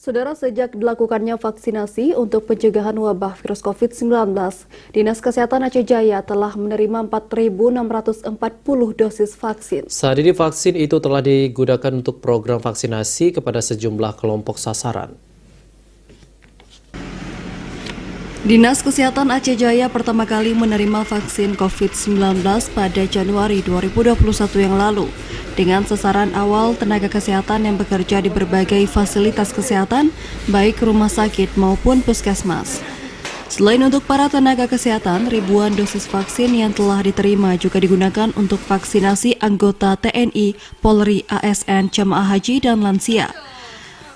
Saudara, sejak dilakukannya vaksinasi untuk pencegahan wabah virus COVID-19, Dinas Kesehatan Aceh Jaya telah menerima 4.640 dosis vaksin. Saat ini vaksin itu telah digunakan untuk program vaksinasi kepada sejumlah kelompok sasaran. Dinas Kesehatan Aceh Jaya pertama kali menerima vaksin COVID-19 pada Januari 2021 yang lalu, dengan sasaran awal tenaga kesehatan yang bekerja di berbagai fasilitas kesehatan, baik rumah sakit maupun puskesmas. Selain untuk para tenaga kesehatan, ribuan dosis vaksin yang telah diterima juga digunakan untuk vaksinasi anggota TNI, Polri, ASN, jemaah haji, dan lansia.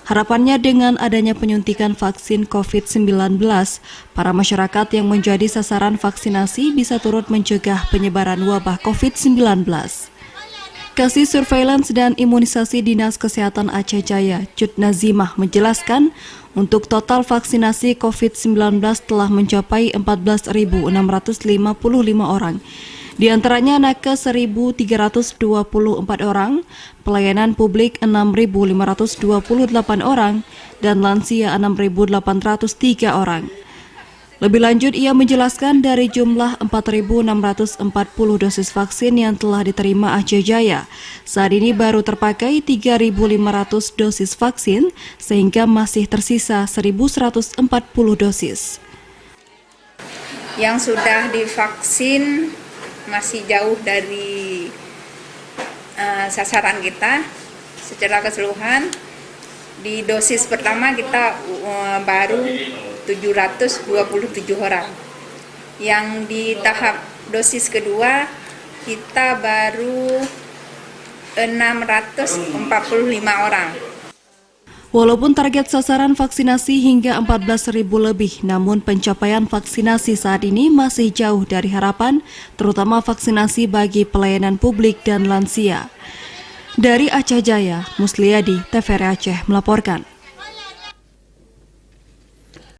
Harapannya dengan adanya penyuntikan vaksin COVID-19, para masyarakat yang menjadi sasaran vaksinasi bisa turut mencegah penyebaran wabah COVID-19. Kasih Surveillance dan Imunisasi Dinas Kesehatan Aceh Jaya, Jud Nazimah, menjelaskan untuk total vaksinasi COVID-19 telah mencapai 14.655 orang. Di antaranya nakes 1.324 orang, pelayanan publik 6.528 orang, dan lansia 6.803 orang. Lebih lanjut, ia menjelaskan dari jumlah 4.640 dosis vaksin yang telah diterima Aceh Jaya, saat ini baru terpakai 3.500 dosis vaksin, sehingga masih tersisa 1.140 dosis. Yang sudah divaksin masih jauh dari sasaran kita secara keseluruhan. Di dosis pertama kita baru 727 orang. Yang di tahap dosis kedua kita baru 645 orang. Walaupun target sasaran vaksinasi hingga 14.000 lebih, namun pencapaian vaksinasi saat ini masih jauh dari harapan, terutama vaksinasi bagi pelayanan publik dan lansia. Dari Aceh Jaya, Musliadi, TVRI Aceh melaporkan.